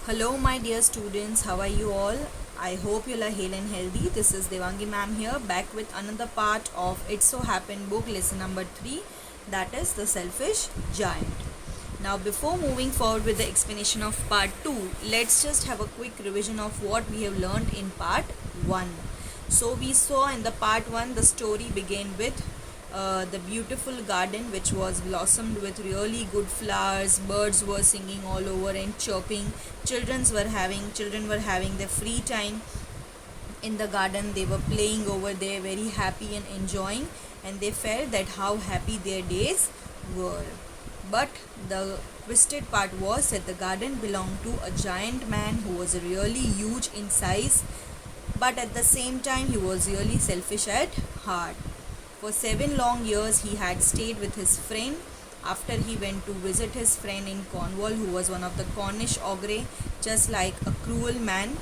Hello, my dear students. How are you all? I hope you are hale and healthy. This is Devangi ma'am here, back with another part of It So Happened book, lesson number 3, that is The Selfish Giant. Now, before moving forward with the explanation of part 2, let's just have a quick revision of what we have learned in part 1. So, we saw in the part 1 the story began with the beautiful garden which was blossomed with really good flowers. Birds were singing all over and chirping. Children were having their free time in the garden. They were playing over there, very happy and enjoying, and they felt that how happy their days were. But the twisted part was that the garden belonged to a giant man who was really huge in size, but at the same time he was really selfish at heart. For 7 long years he had stayed with his friend. After he went to visit his friend in Cornwall, who was one of the Cornish ogre, just like a cruel man,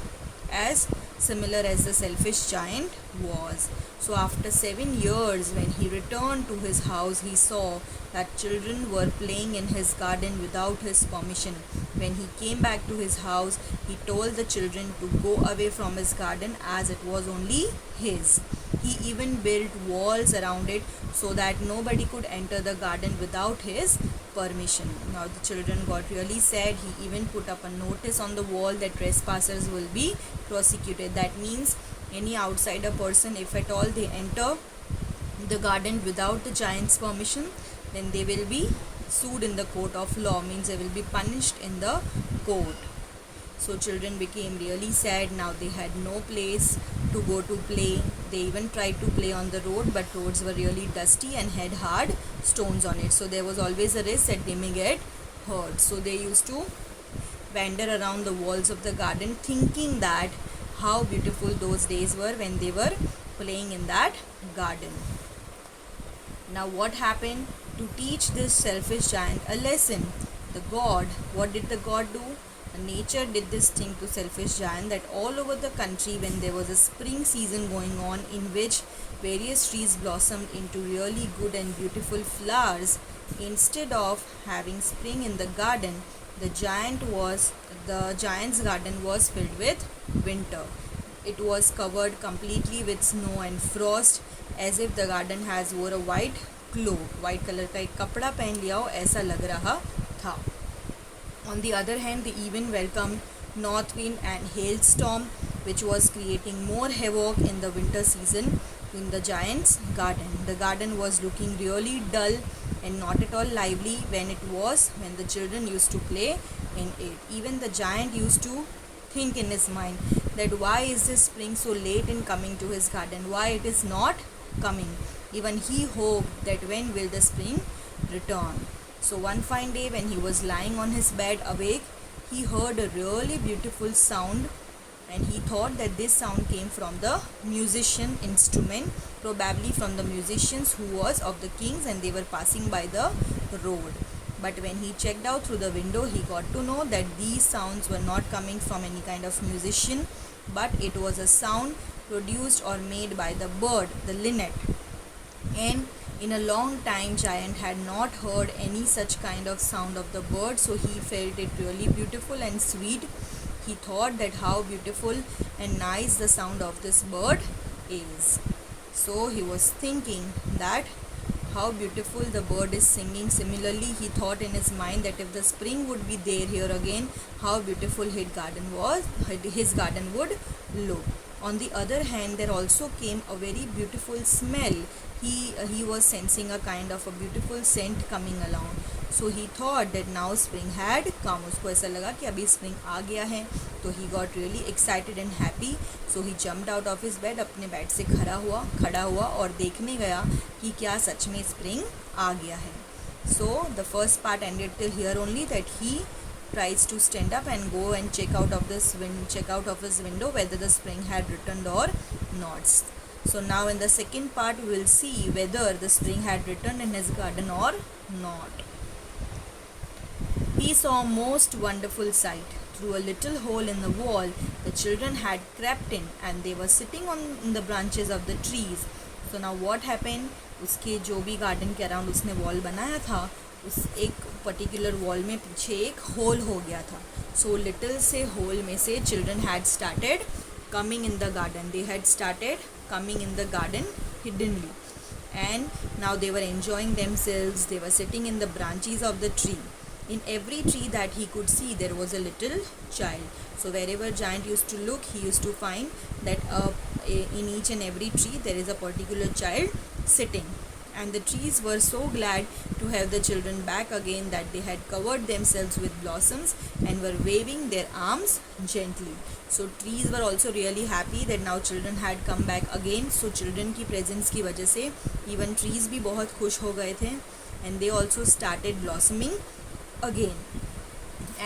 as similar as the selfish giant was. So after 7 years, when he returned to his house, he saw that children were playing in his garden without his permission. When he came back to his house, he told the children to go away from his garden as it was only his. He even built walls around it so that nobody could enter the garden without his permission. Now the children got really sad. He even put up a notice on the wall that trespassers will be prosecuted. That means any outsider person, if at all they enter the garden without the giant's permission, then they will be sued in the court of law, means they will be punished in the court. So children became really sad. Now they had no place to go to play. They even tried to play on the road, but roads were really dusty and had hard stones on it. So there was always a risk that they may get hurt. So they used to wander around the walls of the garden, thinking that how beautiful those days were when they were playing in that garden. Now what happened? To teach this selfish giant a lesson, what did the god do? Nature did this thing to selfish giant, that all over the country, when there was a spring season going on in which various trees blossomed into really good and beautiful flowers, instead of having spring in the garden, the giant's garden was filled with winter. It was covered completely with snow and frost, as if the garden has wore a white cloak, white color का एक कपड़ा पहन लिया हो ऐसा लग रहा था. On the other hand, they even welcomed north wind and hailstorm, which was creating more havoc in the winter season in the giant's garden. The garden was looking really dull and not at all lively when the children used to play in it. Even the giant used to think in his mind that why is this spring so late in coming to his garden? Why it is not coming? Even he hoped that when will the spring return. So one fine day, when he was lying on his bed awake, he heard a really beautiful sound, and he thought that this sound came from the musician instrument, probably from the musicians who was of the kings, and they were passing by the road. But when he checked out through the window, he got to know that these sounds were not coming from any kind of musician, but it was a sound produced or made by the bird, the linnet. And in a long time, giant had not heard any such kind of sound of the bird, so he felt it really beautiful and sweet. He thought that how beautiful and nice the sound of this bird is. So he was thinking that how beautiful the bird is singing. Similarly, he thought in his mind that if the spring would be there here again, how beautiful his garden would look. On the other hand, there also came a very beautiful smell. He was sensing a kind of a beautiful scent coming along. So he thought that now spring had come. उसको ऐसा लगा कि अभी spring आ गया है. तो he got really excited and happy. So he jumped out of his bed. अपने bed से खड़ा हुआ और देखने गया कि क्या सच में spring आ गया है. So the first part ended till here only, that he tries to stand up and go and check out of his window whether the spring had returned or not. So now in the second part we will see whether the spring had returned in his garden or not. He saw a most wonderful sight. Through a little hole in the wall, the children had crept in, and they were sitting on the branches of the trees. So now what happened? उसके जो भी garden के around उसने wall बनाया था, उस एक particular wall में पीछे एक होल हो गया था. सो लिटिल से होल में से children had started coming in the garden. They had started coming in the garden hiddenly, and now they were enjoying themselves. They were sitting in the branches of the tree. In every tree that he could see there was a little child. So wherever giant used to look, he used to find that in each and every tree there is a particular child sitting. And the trees were so glad to have the children back again that they had covered themselves with blossoms and were waving their arms gently. So trees were also really happy that now children had come back again. So children की presence की वजह से even trees भी बहुत खुश हो गए थे, and they also started blossoming again.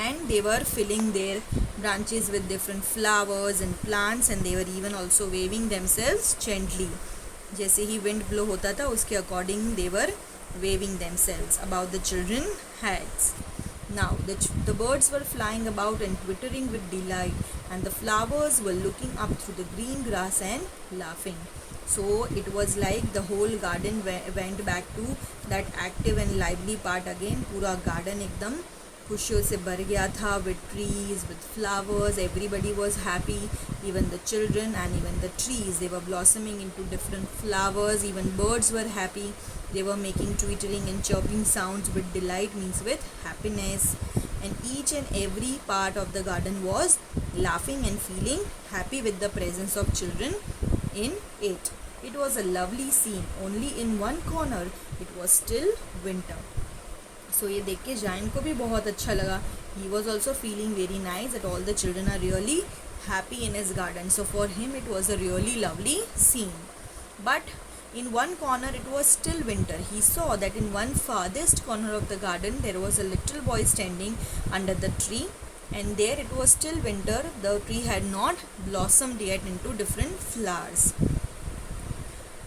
And they were filling their branches with different flowers and plants, and they were even also waving themselves gently. जैसे ही विंड ब्लो होता था उसके according they were waving themselves about the children heads. Now the birds were flying about and twittering with delight, and the flowers were looking up through the green grass and laughing. So it was like the whole garden went back to that active and lively part again. पूरा garden एकदम खुशियों से भर गया था, with trees, with flowers. Everybody was happy, even the children and even the trees. They were blossoming into different flowers. Even birds were happy. They were making twittering and chirping sounds with delight, means with happiness. And each and every part of the garden was laughing and feeling happy with the presence of children in it. It was a lovely scene. Only in one corner it was still winter. सो ये देख के giant को भी बहुत अच्छा लगा. He was also feeling very nice that all the children are really happy in his garden. So for him it was a really lovely scene. But in one corner it was still winter. He saw that in one farthest corner of the garden there was a little boy standing under the tree, and there it was still winter. The tree had not blossomed yet into different flowers.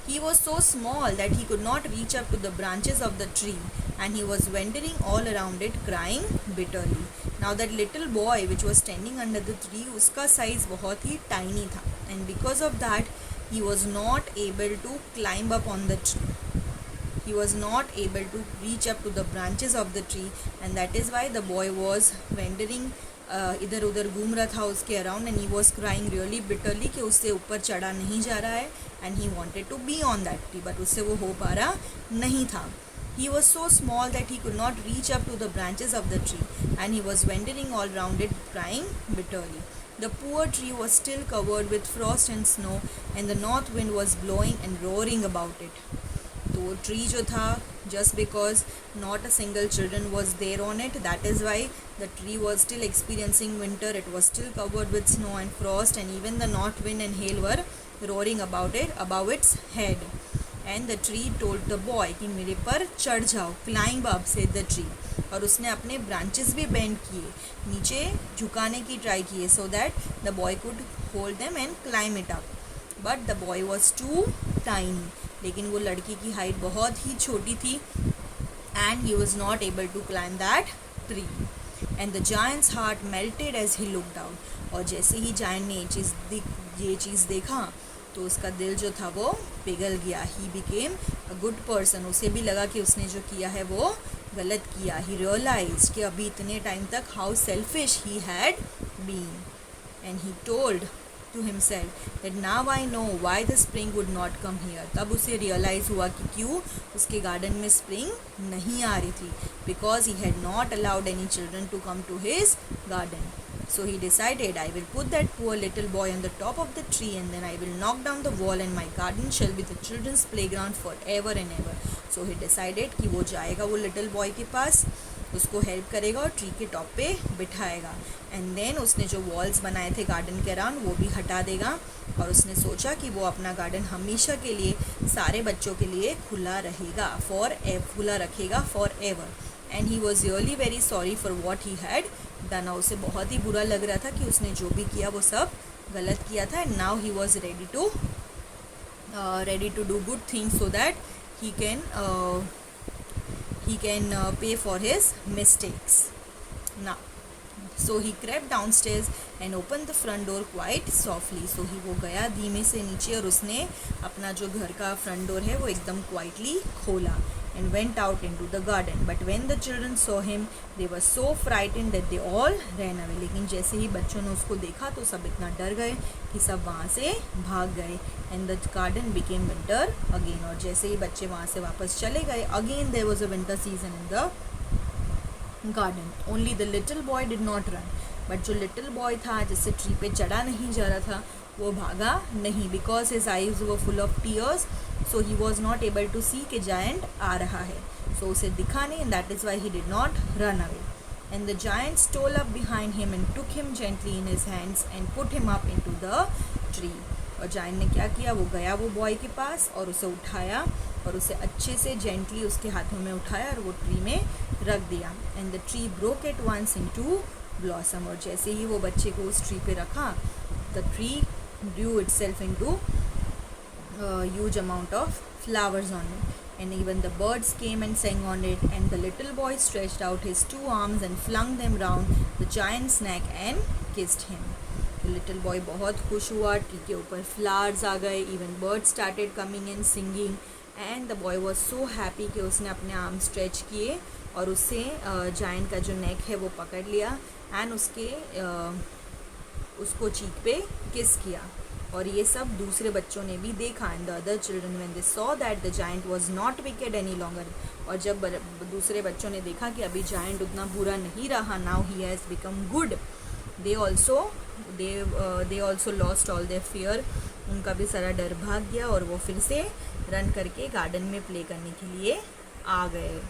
He was so small that he could not reach up to the branches of the tree, and he was wandering all around it, crying bitterly. Now that little boy which was standing under the tree, उसका size बहुत ही tiny था, and because of that he was not able to climb up on the tree. He was not able to reach up to the branches of the tree, and that is why the boy was wandering इधर उधर घूम रहा था उसके around, and he was crying really bitterly कि उससे ऊपर चढ़ा नहीं जा रहा है, and he wanted to be on that tree, but उससे वो हो पा रहा नहीं था. He was so small that he could not reach up to the branches of the tree, and he was wandering all round it, crying bitterly. The poor tree was still covered with frost and snow, and the north wind was blowing and roaring about it. तो tree जो था, just because not a single children was there on it, that is why the tree was still experiencing winter. It was still covered with snow and frost, and even the north wind and hail were roaring about it, above its head. And the tree told the boy कि मेरे पर चढ़ जाओ, climb up, said the tree. और उसने अपने branches भी bend किए, नीचे झुकाने की ट्राई किए, so that the boy could hold them and climb it up. But the boy was too tiny. लेकिन वो लड़की की हाइट बहुत ही छोटी थी, and he was not able to climb that tree. And the giant's heart melted as he looked down. और जैसे ही giant ने ये चीज़ देखा तो उसका दिल जो था वो पिघल गया. He became a good person. उसे भी लगा कि उसने जो किया है वो गलत किया. He realized कि अभी इतने टाइम तक how selfish he had been. And he told to himself that now I know why the spring would not come here. तब उसे realize हुआ कि क्यों उसके garden में spring नहीं आ रही थी, because he had not allowed any children to come to his garden. So he decided, I will put that poor little boy on the top of the tree, and then I will knock down the wall, and my garden shall be the children's playground forever and ever. So he decided कि वो जाएगा वो little boy के पास, उसको help करेगा और tree के top पे बिठाएगा, एंड देन उसने जो वॉल्स बनाए थे गार्डन के अराउंड वो भी हटा देगा, और उसने सोचा कि वो अपना गार्डन हमेशा के लिए सारे बच्चों के लिए खुला रहेगा, खुला रखेगा for ever. And he was really very sorry for what he had done. उसे बहुत ही बुरा लग रहा था कि उसने जो भी किया वो सब गलत किया था, and now he was ready to do good things so that he can pay for his mistakes. Now, so he crept downstairs and opened the front door quite softly. So he वो गया धीमे से नीचे और उसने अपना जो घर का फ्रंट डोर है वो एकदम क्वाइटली खोला. and went out into the garden. But when the children saw him, they were so frightened that they all ran away. लेकिन जैसे ही बच्चों ने उसको देखा तो सब इतना डर गए कि सब वहाँ से भाग गए. And the garden became winter again. और जैसे ही बच्चे वहाँ से वापस चले गए, again there was a winter season in the garden. Only the little boy did not run. But जो लिटिल बॉय था जिससे ट्री पे चढ़ा नहीं जा रहा था वो भागा नहीं, because his eyes were full of tears, so he was not able to see कि जायंट आ रहा है. सो उसे दिखा नहीं, and that is why he did not run away. And the giant stole up behind him and took him gently in his hands and put him up into the tree. और giant ने क्या किया, वो गया वो boy के पास और उसे उठाया और उसे अच्छे से जेंटली उसके हाथों में उठाया और वो ट्री में रख दिया. And the tree broke at once into blossom. और जैसे ही वो बच्चे को उस ट्री पे रखा, the tree due itself into huge amount of flowers on it, and even the birds came and sang on it. And the little boy stretched out his 2 arms and flung them round the giant's neck and kissed him. तो little boy बहुत खुश हुआ, tree के ऊपर flowers आ गए, even birds started coming and singing, and the boy was so happy कि उसने अपने आर्म स्ट्रेच किए और उससे जायंट का जो नेक है वो पकड़ लिया एंड उसको चीक पे किस किया. और ये सब दूसरे बच्चों ने भी देखा. And the other children when they saw that the giant was not wicked any longer. और जब दूसरे बच्चों ने देखा कि अभी जायंट उतना बुरा नहीं रहा, now he has become good, they also lost all their fear. उनका भी सारा डर भाग गया और वो फिर से रन करके गार्डन में प्ले करने के लिए आ गए.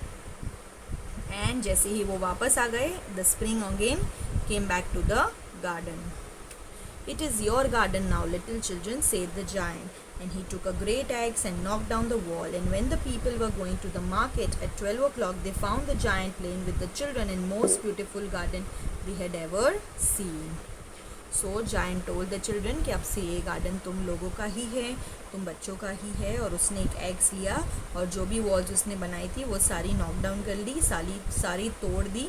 एंड जैसे ही वो वापस आ गए, the spring again came back to the garden. It is your garden now, little children, said the giant. And he took a great axe and knocked down the wall. And when the people were going to the market at 12 o'clock, they found the giant playing with the children in most beautiful garden they had ever seen. So giant told the children कि अब से ये garden तुम लोगों का ही है, तुम बच्चों का ही है. और उसने एक एग्स लिया और जो भी वॉल्स उसने बनाई थी वो सारी नॉक डाउन कर दी, सारी तोड़ दी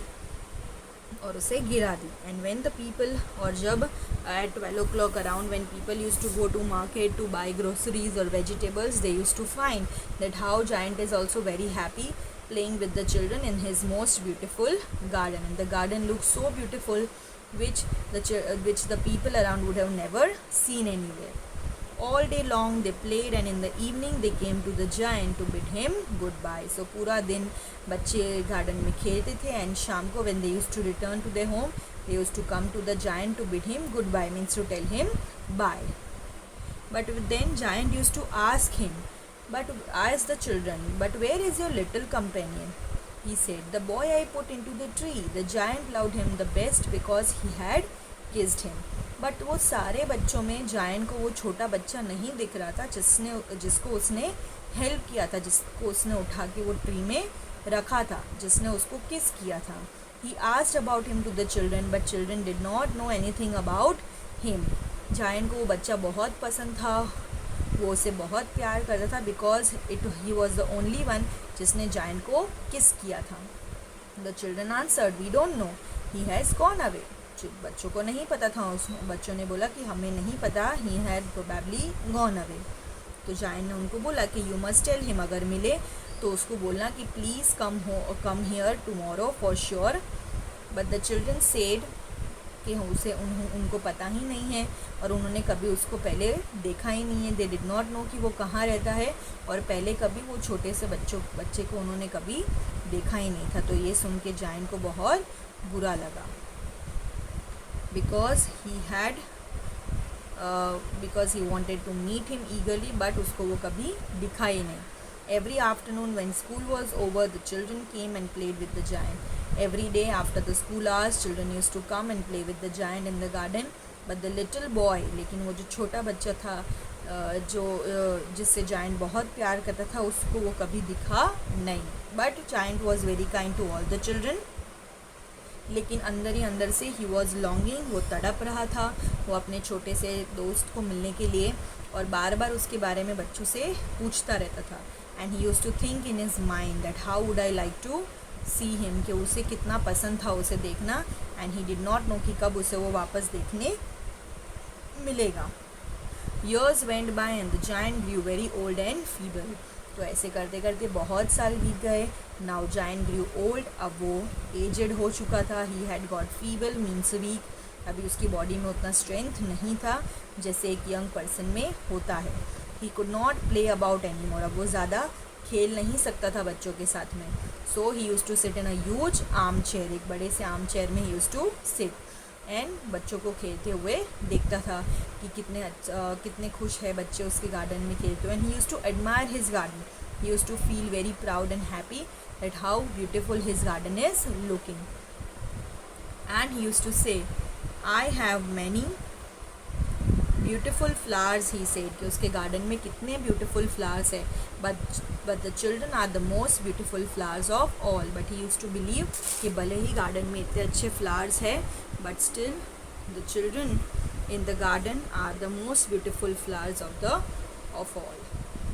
और उसे गिरा दी. एंड व्हेन द पीपल, और जब at 12 o'clock around when people use to go to market to buy groceries और vegetables, they use to find that how giant is also very happy playing with the children in his most beautiful garden. And the garden looked so beautiful which the people around would have never seen anywhere. All day long they played, and in the evening they came to the giant to bid him goodbye. So पूरा दिन बच्चे garden में खेलते थे, and शाम को when they used to return to their home, they used to come to the giant to bid him goodbye, means to tell him bye. But then giant used to ask the children, but where is your little companion? He said, the boy I put into the tree. The giant loved him the best because he had kissed him. But वो सारे बच्चों में giant को वो छोटा बच्चा नहीं दिख रहा था जिसको उसने हेल्प किया था, जिसको उसने उठा के वो ट्री में रखा था, जिसने उसको किस किया था. He asked about him to the children, but children did not know anything about him. Giant को वो बच्चा बहुत पसंद था, वो उसे बहुत प्यार करता था, because he was the only one जिसने जायंट को किस किया था. The children answered, we don't know, he has gone away. बच्चों को नहीं पता था, बच्चों ने बोला कि हमें नहीं पता, he had probably gone away. तो जायंट ने उनको बोला कि यू मस्ट टेल हिम, अगर मिले तो उसको बोलना कि please come here tomorrow for sure. But the children said कि उनको पता ही नहीं है और उन्होंने कभी उसको पहले देखा ही नहीं है. दे डिड नॉट नो कि वो कहाँ रहता है, और पहले कभी वो छोटे से बच्चे को उन्होंने कभी देखा ही नहीं था. तो ये सुन के जायंट को बहुत बुरा लगा, because he wanted to meet him eagerly, but उसको वो कभी दिखा ही नहीं. Every afternoon when school was over, the children came and played with the giant. Every day after the school hours, children used to come and play with the giant in the garden. But the little boy, लेकिन वो जो छोटा बच्चा था जिससे giant बहुत प्यार करता था, उसको वो कभी दिखा नहीं. But giant was very kind to all the children. लेकिन अंदर ही अंदर से ही वॉज लॉन्गिंग, वो तड़प रहा था वो अपने छोटे से दोस्त को मिलने के लिए, और बार बार उसके बारे में बच्चों से पूछता रहता था. And he used to think in his mind that how would I like to see him, कि उसे कितना पसंद था उसे देखना. And he did not know कि कब उसे वो वापस देखने मिलेगा. Years went by and the giant grew very old and feeble. तो ऐसे करते करते बहुत साल बीत गए. Now giant grew old. अब वो एजेड हो चुका था. He had got feeble means weak. अभी उसकी बॉडी में उतना स्ट्रेंथ नहीं था जैसे एक यंग पर्सन में होता है. He could not play about any more. अब वो ज़्यादा खेल नहीं सकता था बच्चों के साथ में. So he use to sit in a huge arm chair. एक बड़े से आर्म चेयर में he use to sit and बच्चों को खेलते हुए देखता था कि कितने खुश है बच्चे उसके गार्डन में खेलते हुए. And he use to admire his garden. He use to feel very proud and happy that how beautiful his garden is looking. And he use to say I have many beautiful flowers. He said कि उसके garden में कितने beautiful flowers है. But the children are the most beautiful flowers of all. But he use to believe कि भले ही garden में इतने अच्छे फ्लावर्स है but still the children in the garden are the most beautiful flowers of all.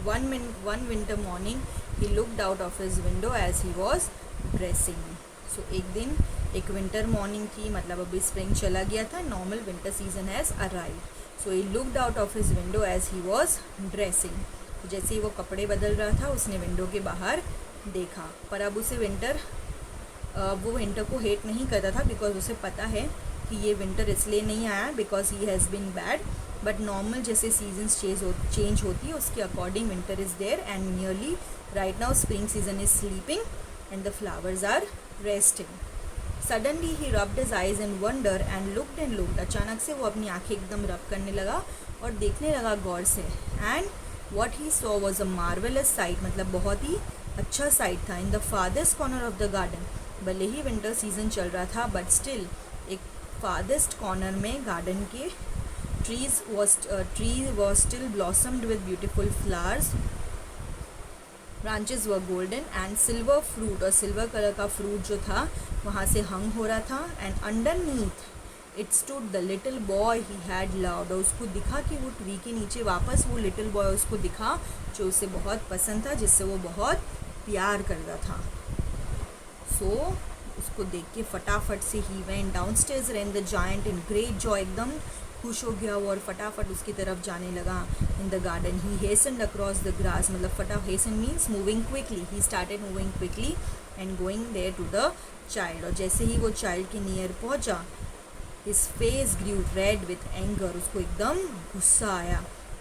One winter morning he looked out of his window as he was dressing. So एक दिन एक विंटर मॉर्निंग थी, मतलब अभी spring चला गया था. Normal winter season has arrived. So he looked out of his window as he was dressing. तो जैसे ही वो कपड़े बदल रहा था उसने विंडो के बाहर देखा. पर अब उसे वो विंटर को हेट नहीं करता था बिकॉज उसे पता है कि ये विंटर इसलिए नहीं आया because he has been bad. But normal जैसे सीजन्स चेंज होती है उसके according winter is there. And nearly right now spring season is sleeping and the flowers are resting. Suddenly he rubbed his eyes in wonder and looked. अचानक से वो अपनी आंखें एकदम रब करने लगा और देखने लगा गौर से. And what he saw was a marvellous sight. मतलब बहुत ही अच्छा साइट था. In the farthest corner of the garden. भले ही विंटर सीजन चल रहा था बट स्टिल एक फादर्स्ट कॉर्नर में गार्डन के tree was still blossomed with beautiful flowers. Branches were golden and silver fruit. और सिल्वर कलर का फ्रूट जो था वहाँ से हंग हो रहा था. And underneath it stood the little boy he had loved. और उसको दिखा कि वो ट्री के नीचे वापस वो लिटिल बॉय उसको दिखा जो उसे बहुत पसंद था, जिससे वो बहुत प्यार करता था. सो उसको देख के फटाफट से he went downstairs and the giant in great Joy. एकदम खुश हो गया वो और फटाफट उसकी तरफ जाने लगा. In the garden he hastened across the grass. मतलब hasten means moving quickly. He started moving quickly and going there to the child. और जैसे ही वो चाइल्ड के नियर पहुंचा his face grew red with anger. उसको एकदम गुस्सा आया.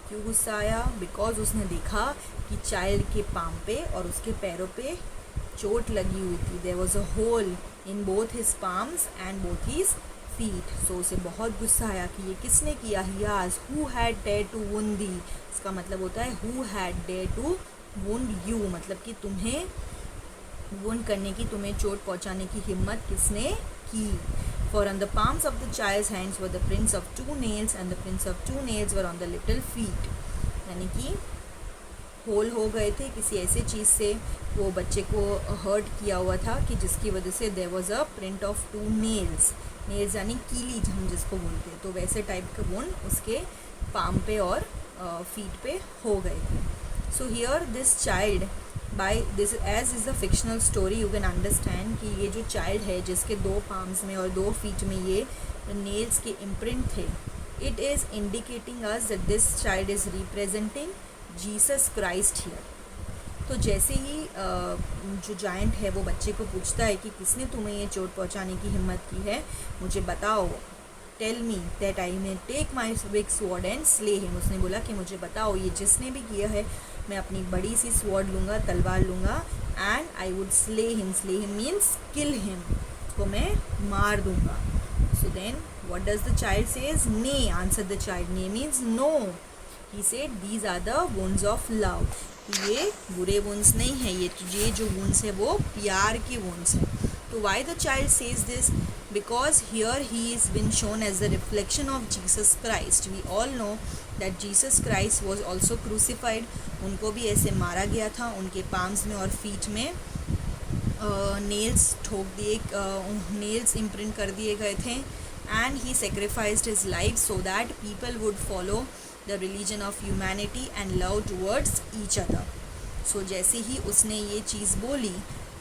क्यों गुस्सा आया? बिकॉज उसने देखा कि चाइल्ड के पाँव पे और उसके पैरों पे चोट लगी हुई थी. There was a hole in both his palms and both his feet. So उसे बहुत गुस्सा आया कि ये किसने किया. He asked who had dare to wound thee. इसका मतलब होता है who had dare to wound you. मतलब कि तुम्हें वुंड करने की, तुम्हें चोट पहुंचाने की हिम्मत किसने की. For on the palms of the child's hands were the prints of 2 nails and the prints of 2 nails were on the little feet. यानी कि होल हो गए थे किसी ऐसे चीज़ से, वो बच्चे को हर्ट किया हुआ था कि जिसकी वजह से there was a print of 2 nails. Nails यानी कीली हम जिसको बोलते हैं. तो वैसे टाइप का वुंड उसके पाम पे और फीट पे हो गए थे. So here this child by this age is a fictional story you can understand कि ये जो चाइल्ड है जिसके 2 पाम्स में और 2 फीट में ये नेल्स के इम्प्रिंट थे, it is indicating us that this child is representing Jesus Christ here. तो जैसे ही जो जायंट है वो बच्चे को पूछता है कि किसने तुम्हें ये चोट पहुंचाने की हिम्मत की है, मुझे बताओ. Tell me that I may take my big sword and slay him. उसने बोला कि मुझे बताओ ये जिसने भी किया है मैं अपनी बड़ी सी स्वॉर्ड लूँगा, तलवार लूँगा, and I would slay him. Slay him means kill him. उसको मैं मार दूँगा. So then what does the child says? Nay answer the child. Nay means no. He said these are the wounds of love. ये बुरे wounds नहीं है, ये जो वुंड्स है वो प्यार के वुंड्स हैं. तो why the child says this? Because here he is been shown as the reflection of Jesus Christ. We all know that Jesus Christ was also crucified. उनको भी ऐसे मारा गया था. उनके पाम्स में और फीट में नेल्स ठोक दिए, नेल्स इम्प्रिंट कर दिए गए थे. And he sacrificed his life so that people would follow the religion of humanity and love towards each other. So जैसे ही उसने ये चीज़ बोली,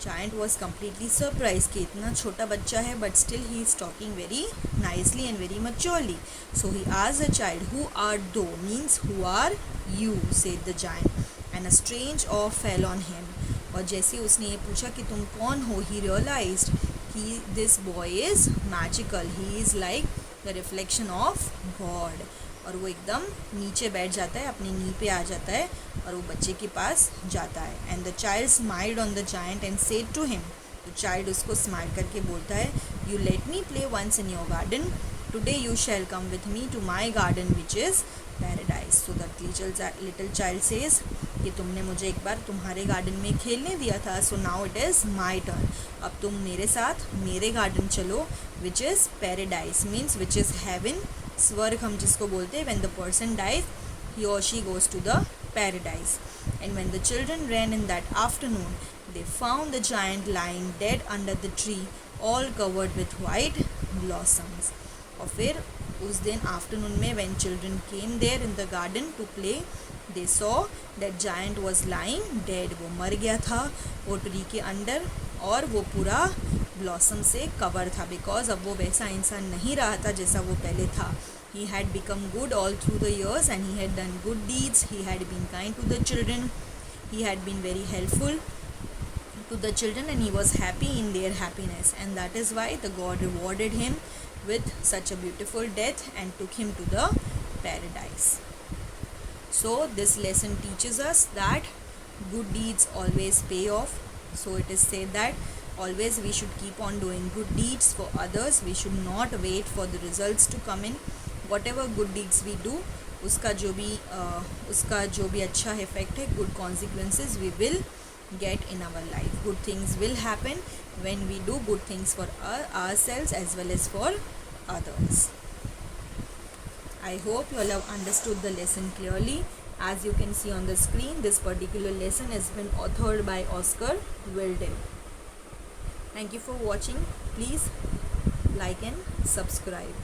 Giant was completely surprised कि इतना छोटा बच्चा है but still he is talking very nicely and very maturely. So he asked the child, who art thou? Means who are you? Said the giant. and a strange awe fell on him. और जैसे उसने ये पूछा कि तुम कौन हो, he realized he this boy is magical, he is like the reflection of God. और वो एकदम नीचे बैठ जाता है, अपनी नी पे आ जाता है और वो बच्चे के पास जाता है. And the child smiled on the giant and said to him. तो चाइल्ड उसको स्माइल करके बोलता है, you let me play once in your garden, today you shall come with me to my garden which is paradise. So that little child says कि तुमने मुझे एक बार तुम्हारे गार्डन में खेलने दिया था, so now it is my turn. अब तुम मेरे साथ मेरे गार्डन चलो, विच is paradise means which is haven. स्वर्ग हम जिसको बोलते हैं, when the person dies he or she goes to the paradise. And when the children ran in that afternoon, they found the giant lying dead under the tree, all covered with white blossoms. और फिर उस दिन afternoon में when children came there in the garden to play, they saw that giant was lying dead. वो मर गया था वो ट्री के अंदर और वो पूरा ब्लॉसम से कवर था, बिकॉज अब वो वैसा इंसान नहीं रहा था जैसा वो पहले था. He had become good all through the years and he had done good deeds. He had been kind to the children. He had been very helpful to the children and he was happy in their happiness. And that is why the God rewarded him with such a beautiful death and took him to the paradise. So this lesson teaches us that good deeds always pay off. So it is said that always we should keep on doing good deeds for others. We should not wait for the results to come in. Whatever good deeds we do, उसका जो भी अच्छा effect है, good consequences we will get in our life. Good things will happen when we do good things for ourselves as well as for others. I hope you all have understood the lesson clearly. As you can see on the screen, this particular lesson has been authored by Oscar Wilde. Thank you for watching. Please like and subscribe.